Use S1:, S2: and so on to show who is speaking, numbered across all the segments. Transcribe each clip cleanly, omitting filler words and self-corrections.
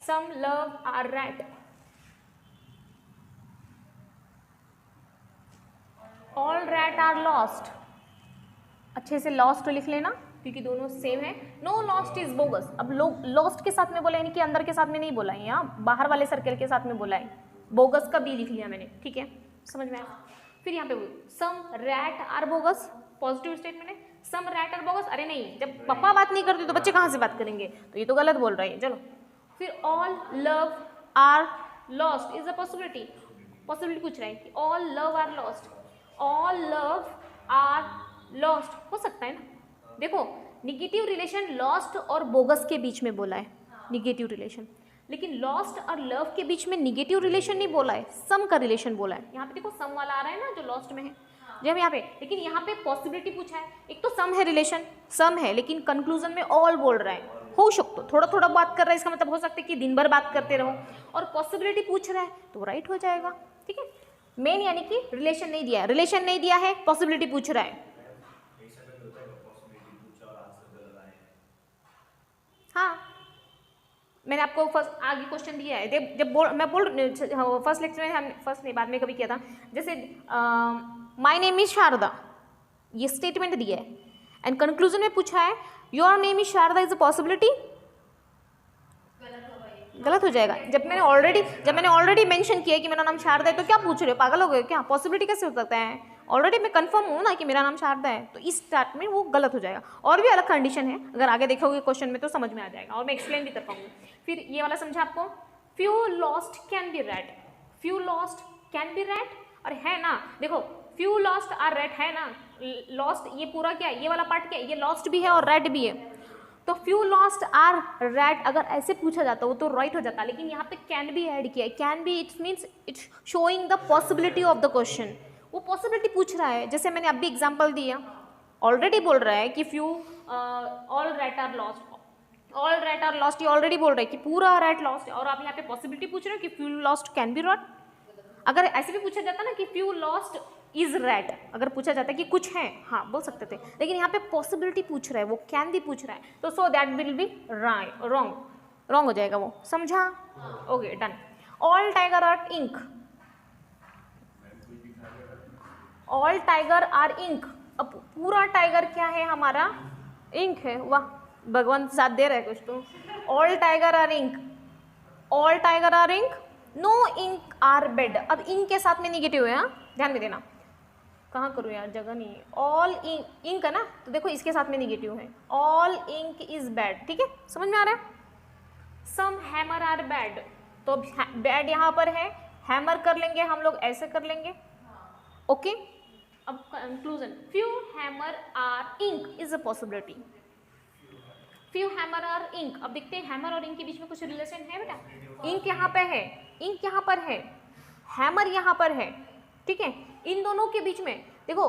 S1: Some love are rat, all rat are lost, अच्छे से lost लिख लेना क्योंकि दोनों सेम है। नो लॉस्ट इज बोगस, अब लॉस्ट के साथ में बोला यानी कि अंदर के साथ में नहीं बोला है, यहाँ बाहर वाले सर्कल के साथ में बोला है, बोगस का बी लिख लिया मैंने, ठीक है, समझ में आया। फिर यहाँ पे some rat are bogus, positive statement है, सम रैट आर बोगस, अरे नहीं, जब पापा बात नहीं करते तो बच्चे कहाँ से बात करेंगे, तो ये तो गलत बोल रहे हैं, चलो। फिर all love are lost is a possibility, possibility पूछ रहा है कि all love are lost, all love are lost हो सकता है ना। देखो निगेटिव रिलेशन लॉस्ट और बोगस के बीच में बोला है, निगेटिव रिलेशन, लेकिन लॉस्ट और लव के बीच में निगेटिव रिलेशन नहीं बोला है, सम का रिलेशन बोला है। यहाँ पे देखो सम वाला आ रहा है ना जो लॉस्ट में है, जब यहाँ पे, लेकिन यहाँ पे पॉसिबिलिटी पूछा है, एक तो सम है रिलेशन, सम है, लेकिन कंक्लूजन में ऑल बोल रहा है, हो सकता थोड़ा थोड़ा बात कर रहा है, इसका मतलब हो सकता है कि दिन भर बात करते रहो, और पॉसिबिलिटी पूछ रहा है तो राइट हो जाएगा, ठीक है। मेन यानी कि रिलेशन नहीं दिया है, रिलेशन नहीं दिया है, पॉसिबिलिटी पूछ रहा है। हाँ मैंने आपको फर्स्ट आगे क्वेश्चन दिया है, जब मैं बोल फर्स्ट लेक्चर में, हम फर्स्ट नहीं बाद में कभी किया था, जैसे माय नेम इज शारदा, ये स्टेटमेंट दिया है एंड कंक्लूजन में पूछा है your name is Sharda is a possibility, गलत हो जाएगा। जब मैंने ऑलरेडी मेंशन किया है कि मेरा नाम शारदा है, तो क्या पूछ रहे हो, पागल हो गए क्या, पॉसिबिलिटी कैसे हो सकता है, ऑलरेडी मैं कंफर्म हूँ ना कि मेरा नाम शारदा है, तो इस स्टार्ट में वो गलत हो जाएगा। और भी अलग कंडीशन है, अगर आगे देखोगे क्वेश्चन में तो समझ में आ जाएगा और मैं एक्सप्लेन भी कर पाऊंगी। फिर ये वाला समझा आपको, few lost can B rat, few lost can B rat, और है ना, देखो फ्यू लॉस्ट आर रैट है ना, लॉस्ट ये पूरा क्या है, ये वाला पार्ट क्या है, ये लॉस्ट भी है और रैट भी है, तो फ्यू लॉस्ट आर रैट अगर ऐसे पूछा जाता वो तो राइट हो जाता, लेकिन यहाँ पे कैन बी ऐड किया है, can be it's means it's showing the possibility of the question, वो पॉसिबिलिटी पूछ रहा है। जैसे मैंने अभी एग्जांपल दिया, ऑलरेडी बोल रहा है कि few all rat are lost, all rat are lost, ये ऑलरेडी बोल रहा है कि पूरा रैट लॉस्ट है, और आप यहाँ पे पॉसिबिलिटी पूछ रहे हो कि few lost can be rot. अगर ऐसे भी पूछा जाता ना कि फ्यू लॉस्ट इज रैट, अगर पूछा जाता कि कुछ है, हाँ बोल सकते थे, लेकिन यहाँ पे पॉसिबिलिटी पूछ रहा है, वो कैन भी पूछ रहा है, तो so that will be wrong हो जाएगा वो, समझा, okay done. All tiger are ink, all tiger are ink, अब पूरा टाइगर क्या है हमारा, इंक है, वाह भगवान साथ दे रहे कुछ तो। All tiger are ink, all tiger are ink, no ink are bed, अब इंक के साथ में निगेटिव है, हाँ ध्यान में देना, कहाँ करूँ यार जगह नहीं है, ऑल इंक है ना, तो देखो इसके साथ में निगेटिव है, ऑल इंक इज बैड, ठीक है समझ में आ रहा है। सम हैमर आर बैड, तो बैड यहाँ पर है, हैमर कर लेंगे हम लोग, ऐसे कर लेंगे, ओके। अब conclusion, few hammer are ink is a possibility, few hammer are ink, अब देखते हैं हैमर और इंक के बीच में कुछ रिलेशन है बेटा, इंक यहाँ पे है, इंक यहाँ पर है, हैमर यहाँ पर है, ठीक है, इन दोनों के बीच में देखो,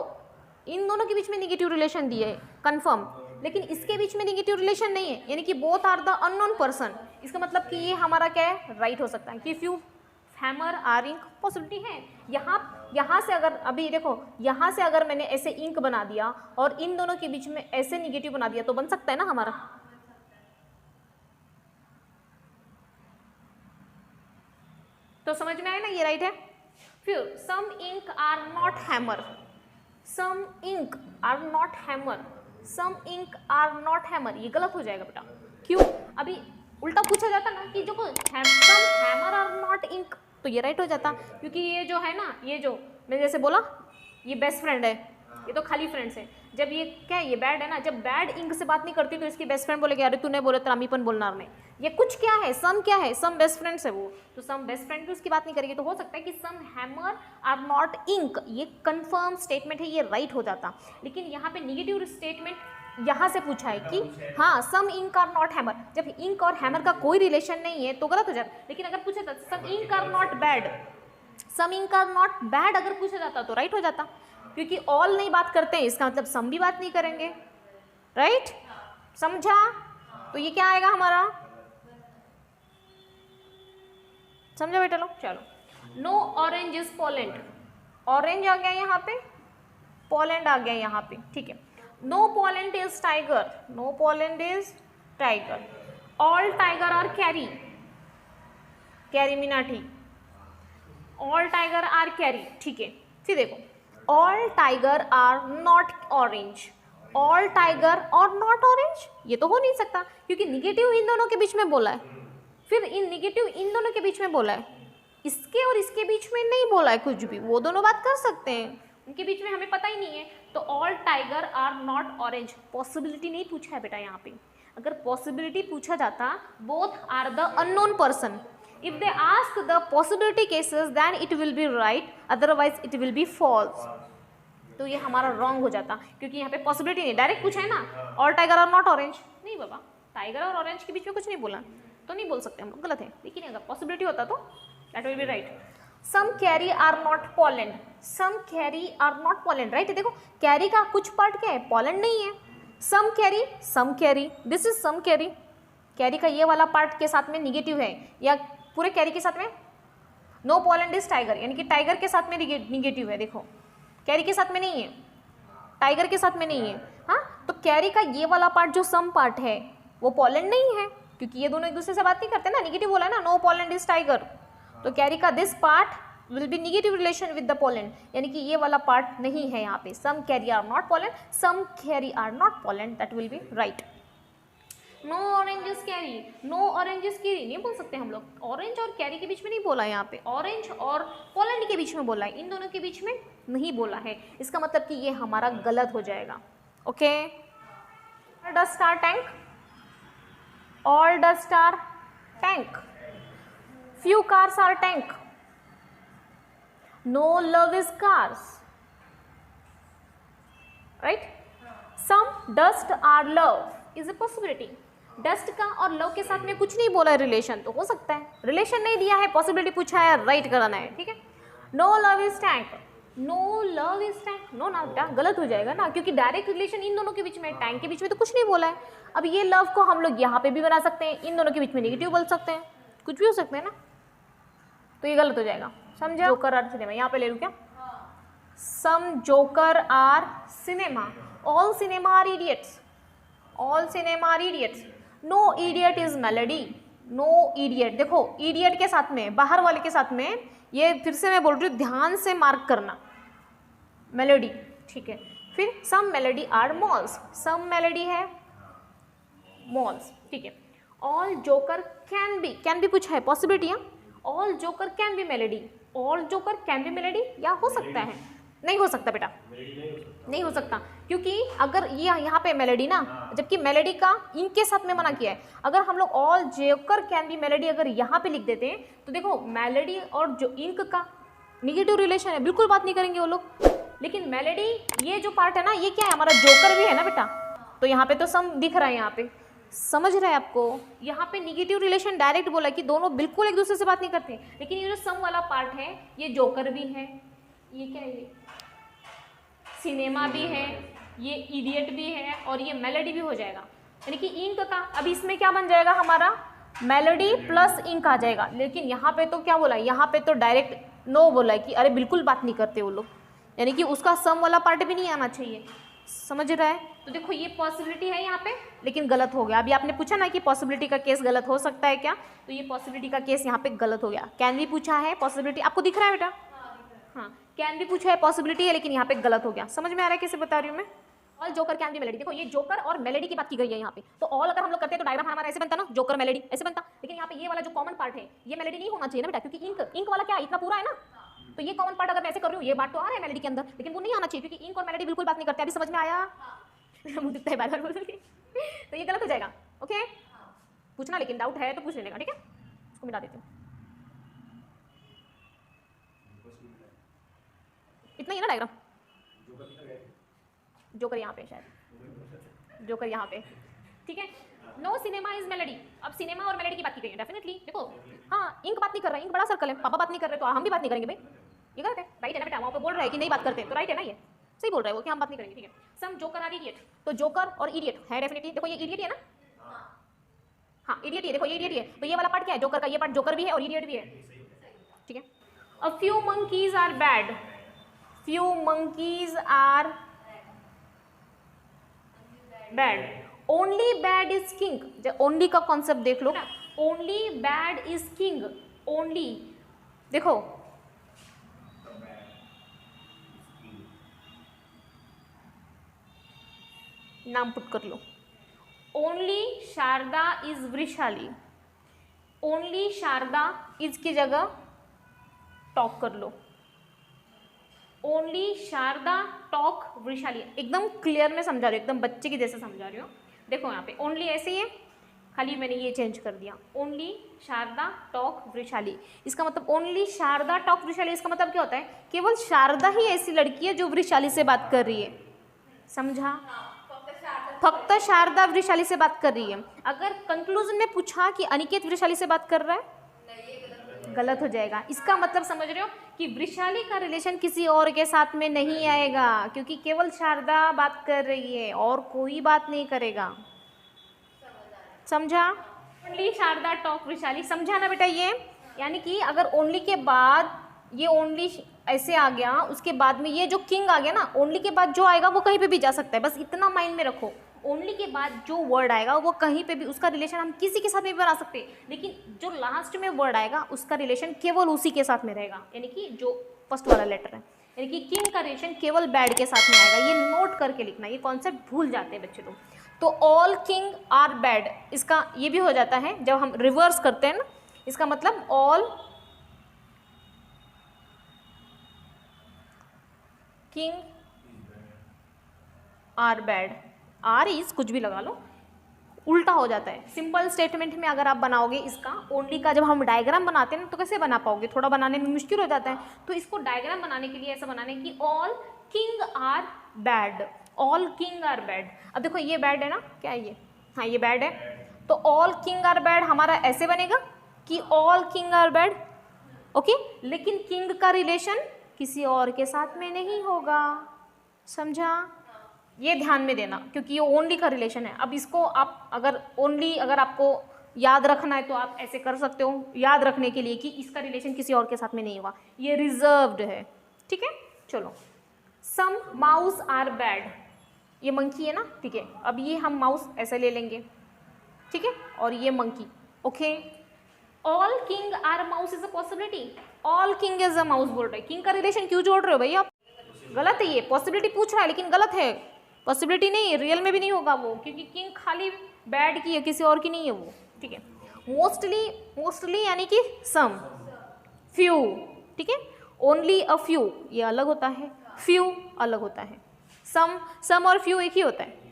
S1: इन दोनों के बीच में निगेटिव रिलेशन दिए है कंफर्म, लेकिन इसके बीच में निगेटिव रिलेशन नहीं है, यानी कि both are the unknown person, इसका मतलब कि ये हमारा क्या है, राइट हो सकता है कि few hammer are ink possibility है। यहाँ से अगर अभी देखो, यहाँ से अगर मैंने ऐसे इंक बना दिया और इन दोनों के बीच में ऐसे निगेटिव बना दिया तो बन सकता है ना हमारा, तो समझ में आया ना, ये राइट है। फिर some ink are not hammer, some ink are not hammer, some ink are not hammer, ये गलत हो जाएगा बेटा, क्यों, अभी उल्टा पूछा जाता ना कि जो सम हैमर आर नॉट इंक, तो ये राइट हो जाता, क्योंकि ये जो है ना, ये जो मैंने जैसे बोला ये बेस्ट फ्रेंड है, ये तो खाली फ्रेंड्स है, जब ये क्या है, ये बैड है ना, जब बैड इंक से बात नहीं करती तो इसकी बेस्ट फ्रेंड बोलेगी अरे तूने बोले तरामीपन बोलना नहीं, ये कुछ क्या है, सम क्या है, सम बेस्ट फ्रेंड्स है वो, तो सम बेस्ट फ्रेंड भी उसकी बात नहीं करेगी, तो हो सकता है कि सम हैमर आर नॉट इंक, ये कंफर्म स्टेटमेंट है, ये राइट हो जाता, लेकिन यहाँ पे निगेटिव स्टेटमेंट यहाँ से पूछा है कि हाँ सम इंक आर नॉट हैमर, जब इंक और हैमर का कोई रिलेशन नहीं है तो गलत हो जाता, लेकिन अगर पूछा जाता some ink are not bad, some ink are not bad अगर पूछा जाता तो राइट हो जाता, क्योंकि ऑल नहीं बात करते हैं इसका मतलब सम भी बात नहीं करेंगे, राइट समझा, तो ये क्या आएगा हमारा, समझा बेटा लोग, चलो। No orange is Poland, orange आ गया यहाँ पे, पोलैंड आ गया यहाँ पे, ठीक है। No Poland is tiger, no Poland is tiger, all tiger are carry, CarryMinati, all tiger are carry, ठीक है। फिर देखो all tiger are not orange, all tiger और नॉट ऑरेंज, ये तो हो नहीं सकता क्योंकि निगेटिव इन दोनों के बीच में बोला है, फिर इन निगेटिव इन दोनों के बीच में बोला है, इसके और इसके बीच में नहीं बोला है कुछ भी, वो दोनों बात कर सकते हैं, उनके बीच में हमें पता ही नहीं है। तो all tiger are not orange, possibility नहीं पूछा है बेटा यहाँ पे, अगर पॉसिबिलिटी पूछा जाता both are the unknown person, if they ask the possibility cases then it will be right, otherwise it will be false, तो ये हमारा रॉन्ग हो जाता क्योंकि यहाँ पे पॉसिबिलिटी नहीं, डायरेक्ट पूछा है ना all tiger are not orange, नहीं बाबा टाइगर और ऑरेंज के बीच में कुछ नहीं बोला, तो नहीं बोल सकते हम लोग, गलत है। लेकिन अगर पॉसिबिलिटी होता तो that will be right. Some carry are not Poland, some carry are not Poland, right. देखो कैरी का कुछ पार्ट क्या है, पोलैंड नहीं है, some carry, this is some carry, carry का ये वाला पार्ट के साथ में निगेटिव है, या पूरे कैरी के साथ में नो पोलैंड इज टाइगर, यानी कि टाइगर के साथ में निगेटिव है, देखो कैरी के साथ में नहीं है, टाइगर के साथ में नहीं है, हाँ। तो कैरी का ये वाला पार्ट जो सम पार्ट है वो पोलैंड नहीं है, क्योंकि ये दोनों एक दूसरे से बात नहीं करते ना, निगेटिव बोला है ना, नो पोलैंड इज टाइगर, तो कैरी का this part will be negative relation with the Poland, यानी कि ये वाला पार्ट नहीं है यहाँ पे। Some carry are not Poland, some carry are not Poland, that will be right. No orange is carry, no orange is carry नहीं बोल सकते हम लोग, ऑरेंज और कैरी के बीच में नहीं बोला है यहाँ पे, ऑरेंज और पोलैंड के बीच में बोला है, इन दोनों के बीच में नहीं बोला है, इसका मतलब कि ये हमारा गलत हो जाएगा। Okay, all dust are tank, all dust are tank, few cars are tank, no love is cars, right? some dust are love is a possibility, dust का और लव के साथ में कुछ नहीं बोला है, रिलेशन तो हो सकता है, रिलेशन नहीं दिया है, पॉसिबिलिटी पूछा है, राइट कराना है, ठीक है। No love is tank, no love is tank, no ना बेटा गलत हो जाएगा ना, क्योंकि डायरेक्ट रिलेशन इन दोनों के बीच में, टैंक के बीच में तो कुछ नहीं बोला है। अब ये लव को हम लोग यहाँ पे भी बना सकते हैं, इन दोनों के बीच में नेगेटिव बोल सकते हैं, कुछ भी हो सकते हैं ना, तो ये गलत हो जाएगा, समझा। जोकर आर सिनेमा, यहाँ पे ले लूँ क्या, some joker are cinema, all cinema are idiots, all cinema are idiots, no idiot is melody, no idiot, देखो इडियट के साथ में, बाहर वाले के साथ में, ये फिर से मैं बोल रही हूँ ध्यान से मार्क करना, मेलोडी, ठीक है। फिर some melody are malls, some melody है मॉल्स, ठीक है। ऑल जोकर कैन बी पूछा है, पॉसिबिलिटी है, all joker can be melody, all joker can be melody, या हो सकता है, नहीं हो सकता बेटा, नहीं हो सकता, क्योंकि अगर ये यहाँ पे मेलोडी ना, जबकि मेलोडी का इनके साथ में मना किया है, अगर हम लोग all joker can be melody अगर यहाँ पे लिख देते हैं तो देखो मेलोडी और जो इंक का निगेटिव रिलेशन है, बिल्कुल बात नहीं करेंगे वो लोग। लेकिन मेलोडी ये जो पार्ट है ना, ये क्या है, हमारा जोकर भी है ना बेटा, तो यहाँ पे तो सम दिख रहा है, यहाँ पे समझ रहे हैं आपको, यहाँ पे निगेटिव रिलेशन डायरेक्ट बोला कि दोनों बिल्कुल एक दूसरे से बात नहीं करते, लेकिन ये जो सम वाला पार्ट है ये जोकर भी है, ये क्या है, ये सिनेमा भी है, ये इडियट भी है, और ये मेलोडी भी हो जाएगा, यानी कि इंक का, अब इसमें क्या बन जाएगा हमारा, मेलोडी प्लस इंक आ जाएगा। लेकिन यहाँ पे तो क्या बोला है, यहाँ पे तो डायरेक्ट नो बोला है कि अरे बिल्कुल बात नहीं करते वो लोग, यानी कि उसका सम वाला पार्ट भी नहीं आना चाहिए, समझ रहा है। तो देखो ये पॉसिबिलिटी है यहाँ पे, लेकिन गलत हो गया। अभी आपने पूछा ना कि पॉसिबिलिटी का केस गलत हो सकता है क्या, तो ये पॉसिबिलिटी का केस यहाँ पे गलत हो गया। कैन भी पूछा है, पॉसिबिलिटी आपको दिख रहा है बेटा, हाँ कैन भी पूछा है, पॉसिबिलिटी है, लेकिन यहाँ पे गलत हो गया। समझ में आ रहा है कैसे बता रही हूँ मैं। All joker can be melody, देखो ये जोकर और मेलोडी की बात की गई है यहाँ पे, तो ऑल अगर हम लोग करते हैं तो डायग्राम हमारा ऐसे बनता ना, जोकर मेलोडी ऐसे बनता, लेकिन यहाँ पे ये वाला जो कॉमन पार्ट है ये मेलोडी नहीं होना चाहिए ना बेटा, क्योंकि इंक वाला क्या है, इतना पूरा है ना, तो ये कॉमन पार्ट अगर मैं ऐसे कर रही हूँ, ये बात तो आ रहा है मेलोडी के अंदर, लेकिन वो नहीं आना चाहिए, क्योंकि इंक और मेलोडी बिल्कुल बात नहीं करते। अभी समझ में आया, मुझे दिखता है बार-बार बोल रही, तो ये गलत हो जाएगा। ओके, पूछना लेकिन डाउट है तो पूछ लेने का, ठीक है। इसको मिला देती हूँ, इतना ही है ना डायग्राम, जोकर यहाँ पे शायद, जोकर यहाँ पे, ठीक है। नो सिनेमा इज मेलोडी, अब सिनेमा और मेलोडी की बात की गई है डेफिनेटली। देखो हाँ इंक बात नहीं कर रहा है, इंक बड़ा सर्कल है, पापा बात नहीं कर रहे तो हम भी बात नहीं करेंगे भाई, ये गलत है, राइट है ना बेटा। वहाँ पे बोल रहा है कि नहीं बात करते, तो राइट है ना, ये सही बोल रहा है वो कि हम बात नहीं करेंगे, ठीक है। सम जोकर आर इडियट, तो जोकर और इडियट है डेफिनेटली, देखो ये इडियट है ना, हाँ इडियट है, देखो ये इडियट है, तो ये वाला पार्ट क्या है, जोकर का ये पार्ट जोकर भी है और इडियट भी है, ठीक है। A few monkeys are bad, few monkeys are bad, only bad is king, only का कॉन्सेप्ट देख लो, only bad is king, only, देखो नाम पुट कर लो, only Sharda is Vrishali, only Sharda is की जगह टॉक कर लो, ओनली शारदा टॉक वृशाली, एकदम क्लियर में समझा रही हूँ, एकदम बच्चे की जैसे समझा रही हूँ। देखो यहाँ पे ओनली ऐसे ही है, खाली मैंने ये चेंज कर दिया, ओनली शारदा टॉक वृशाली। इसका मतलब ओनली शारदा टॉक वृशाली, इसका मतलब क्या होता है, केवल शारदा ही ऐसी लड़की है जो वृशाली से बात कर रही है, समझा, फक्त शारदा वृशाली से बात कर रही है। अगर कंक्लूजन में पूछा कि अनिकेत वृशाली से बात कर रहा है, गलत हो जाएगा। इसका मतलब समझ रहे हो कि वृशाली का रिलेशन किसी और के साथ में नहीं आएगा, क्योंकि केवल शारदा बात कर रही है और कोई बात नहीं करेगा, समझा। ओनली शारदा टॉक वृशाली, समझा ना बेटा ये, यानी कि अगर ओनली के बाद ये ओनली ऐसे आ गया, उसके बाद में ये जो किंग आ गया ना, ओनली के बाद जो आएगा वो कहीं पे भी जा सकता है, बस इतना माइंड में रखो। ओनली के बाद जो वर्ड आएगा वो कहीं पे भी, उसका रिलेशन हम किसी के साथ में भी बना सकते हैं, लेकिन जो लास्ट में वर्ड आएगा उसका रिलेशन केवल उसी के साथ में रहेगा, यानी कि जो फर्स्ट वाला लेटर है, यानी कि किंग का रिलेशन केवल बैड के साथ में आएगा। ये नोट करके लिखना, ये कॉन्सेप्ट भूल जाते हैं बच्चे लोग। तो ऑल किंग आर बैड, इसका ये भी हो जाता है जब हम रिवर्स करते हैं ना, इसका मतलब all king are bad, are is कुछ भी लगा लो, उल्टा हो जाता है। सिंपल स्टेटमेंट में अगर आप बनाओगे इसका ओनली का, जब हम डायग्राम बनाते हैं ना तो कैसे बना पाओगे, थोड़ा बनाने में मुश्किल हो जाता है। तो इसको डायग्राम बनाने के लिए ऐसा बनाने कि all king are bad, all king are bad. अब देखो ये बैड है ना, क्या है ये, हाँ ये बैड है, तो ऑल किंग आर बैड हमारा ऐसे बनेगा कि all king are bad, okay, लेकिन किंग का रिलेशन किसी और के साथ में नहीं होगा, समझा। ये ध्यान में देना, क्योंकि ये ओनली का रिलेशन है। अब इसको आप अगर ओनली अगर आपको याद रखना है तो आप ऐसे कर सकते हो, याद रखने के लिए कि इसका रिलेशन किसी और के साथ में नहीं हुआ, ये रिजर्व्ड है, ठीक है। चलो, सम माउस आर बैड, ये मंकी है ना, ठीक है। अब ये हम माउस ऐसे ले लेंगे, ठीक है, और ये monkey, okay. All king are mouse is a possibility, all king is a mouse बोल रहे, किंग का रिलेशन क्यों जोड़ रहे हो भैया आप, गलत है। ये पॉसिबिलिटी पूछ रहा है लेकिन गलत है, पॉसिबिलिटी नहीं, रियल में भी नहीं होगा वो, क्योंकि किंग खाली बैड की है, किसी और की नहीं है वो, ठीक है। मोस्टली यानी कि सम, फ्यू, ठीक है। ओनली अ फ्यू ये अलग होता है, फ्यू अलग होता है, सम और फ्यू एक ही होता है।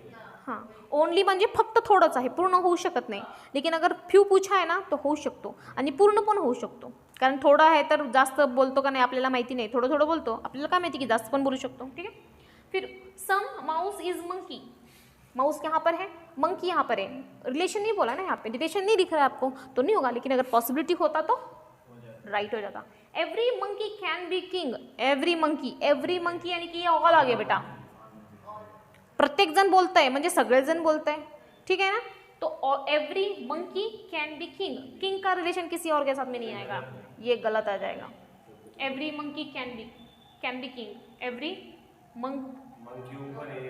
S1: हाँ, ओनली म्हणजे फक्त थोडंच आहे, पूर्ण होऊ शकत नाही, लेकिन अगर फ्यू पूछा आहे ना तो होऊ शकतो, आणि पूर्ण पण होऊ शकतो, कारण थोडा आहे तर जास्त बोलतो का नाही आपल्याला माहिती नाही, थोडं थोडं बोलतो, आपल्याला काय माहिती की जास्त पण बोलू शकतो, ठीक है। फिर सम माउस इज मंकी, माउस यहाँ पर है, मंकी यहाँ पर है, रिलेशन नहीं बोला ना यहाँ पे, रिलेशन नहीं दिख रहा है आपको तो नहीं होगा, लेकिन अगर पॉसिबिलिटी होता तो राइट हो जाता। Every monkey can be king, every monkey यानी कि ये ऑल आ गया बेटा, प्रत्येक जण बोलत आहे म्हणजे सगळेजण बोलत आहे, ठीक है ना। तो every monkey can be king, king का रिलेशन किसी और के साथ में नहीं आएगा, ये गलत आ जाएगा। Every monkey can be king, every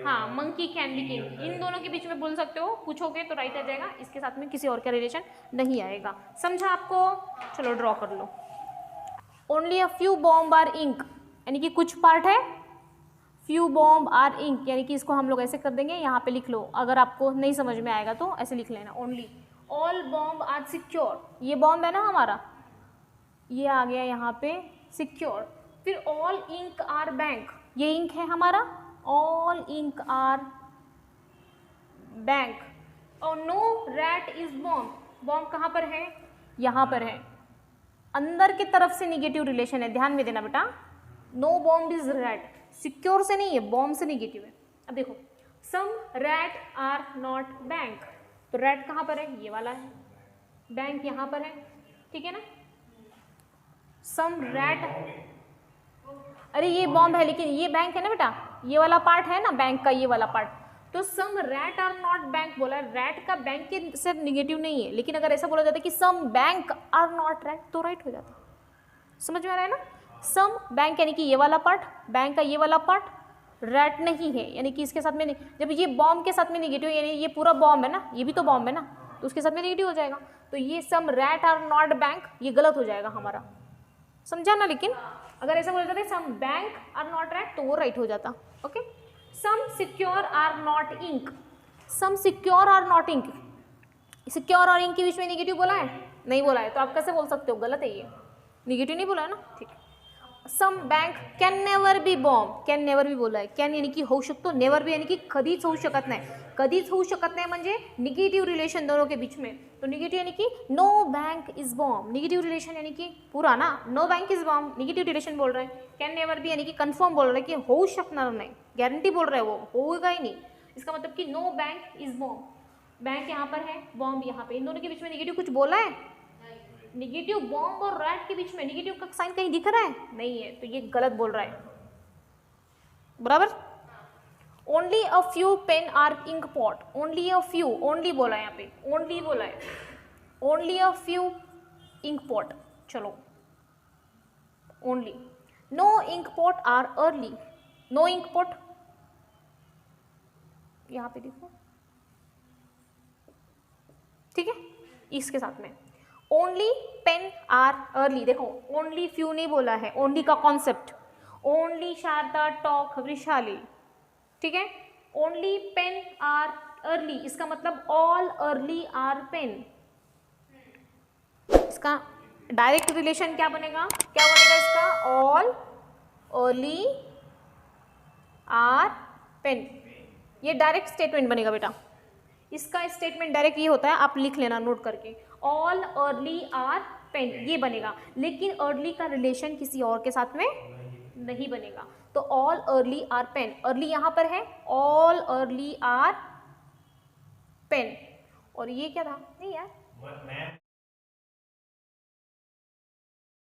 S1: हाँ मंकी कैन बी किंग, इन दोनों के बीच में बोल सकते हो, पूछोगे तो राइट आ जाएगा, इसके साथ में किसी और का रिलेशन नहीं आएगा, समझा आपको। चलो ड्रॉ कर लो। Only a few bomb are ink, यानी कि कुछ पार्ट है, फ्यू बॉम्ब आर इंक, यानी कि इसको हम लोग ऐसे कर देंगे, यहाँ पे लिख लो, अगर आपको नहीं समझ में आएगा तो ऐसे लिख लेना। Only all bomb are secure, ये बॉम्ब है ना हमारा, ये आ गया यहाँ पे सिक्योर। फिर ऑल इंक आर बैंक, ये इंक है हमारा, ऑल इंक आर बैंक। और no rat is bomb, bomb कहाँ पर है, यहाँ पर है, अंदर की तरफ से निगेटिव रिलेशन है, ध्यान में देना बेटा। No bomb is rat, secure से नहीं है, बॉम्ब से निगेटिव है। अब देखो, some rat are not bank, तो रैट कहाँ पर है, ये वाला है, बैंक यहाँ पर है, ठीक है ना। सम रैट, अरे ये बॉम्ब है लेकिन ये बैंक है ना बेटा, ये वाला पार्ट है ना बैंक का, ये वाला पार्ट, तो सम रैट आर नॉट बैंक बोला, रैट का बैंक के से निगेटिव नहीं है, लेकिन अगर ऐसा बोला जाता है कि some bank are not rat तो राइट हो जाता, समझ में आ रहा है ना। सम बैंक यानी कि ये वाला पार्ट, बैंक का ये वाला पार्ट रैट नहीं है, यानी कि इसके साथ में नहीं, जब ये बॉम्ब के साथ में निगेटिव, यानी ये पूरा बॉम्ब है ना, ये भी तो बॉम्ब है ना, तो उसके साथ में निगेटिव हो जाएगा। तो ये सम रैट आर नॉट बैंक, ये गलत हो जाएगा हमारा, समझा ना। लेकिन अगर ऐसा बोला जाता some bank are not rat तो वो राइट हो जाता। Okay, some secure are not ink, some secure are not ink, secure और इंक के बीच में निगेटिव बोला है? नहीं बोला है, तो आप कैसे बोल सकते हो? गलत है ये, निगेटिव नहीं बोला है ना, ठीक है। Some bank can never be bomb, can never be बोला आहे, कॅन यानी की होऊ शकतो, नेवर बी यानी की कधीच होऊ शकत नाही, कधीच होऊ शकत नाही म्हणजे निगेटिव रिलेशन दोनों के बीच में, तो निगेटिव यानी कि no bank is bomb, negative relation यानी कि पूरा ना, no bank is bomb negative relation बोल रहे हैं। कैन नेवर बी यानी कि कंफर्म बोल रहे हैं कि होऊ शकणार नाही, गारंटी बोल रहे हैं वो होगा ही नहीं, इसका मतलब कि no bank is bomb, bank यहाँ पर है, बॉम्ब यहाँ पे, इन दोनों के बीच में निगेटिव कुछ बोला है? निगेटिव बॉम्ब और रैट के बीच में निगेटिव का साइन कहीं दिख रहा है? नहीं है, तो ये गलत बोल रहा है, बराबर। Only a few pen are ink pot, only a few, only बोला है यहाँ पे, ओनली बोला है, only a few ink pot, चलो only, no ink pot are early, no ink pot यहाँ पे देखो, ठीक है, इसके साथ में ओनली पेन आर अर्ली, देखो ओनली फ्यू नहीं बोला है, ओनली का concept, only Sharda talk Vrishali, ठीक है, ओनली पेन आर अर्ली, इसका मतलब ऑल अर्ली आर पेन, इसका डायरेक्ट रिलेशन क्या बनेगा, क्या बनेगा इसका, ऑल अर्ली आर पेन, ये डायरेक्ट स्टेटमेंट बनेगा बेटा, इसका स्टेटमेंट डायरेक्ट ये होता है, आप लिख लेना नोट करके, ऑल अर्ली आर पेन ये बनेगा, लेकिन अर्ली का रिलेशन किसी और के साथ में नहीं बनेगा, तो all early are pen, early यहाँ पर है, ऑल अर्ली आर पेन, और ये क्या था, नहीं यार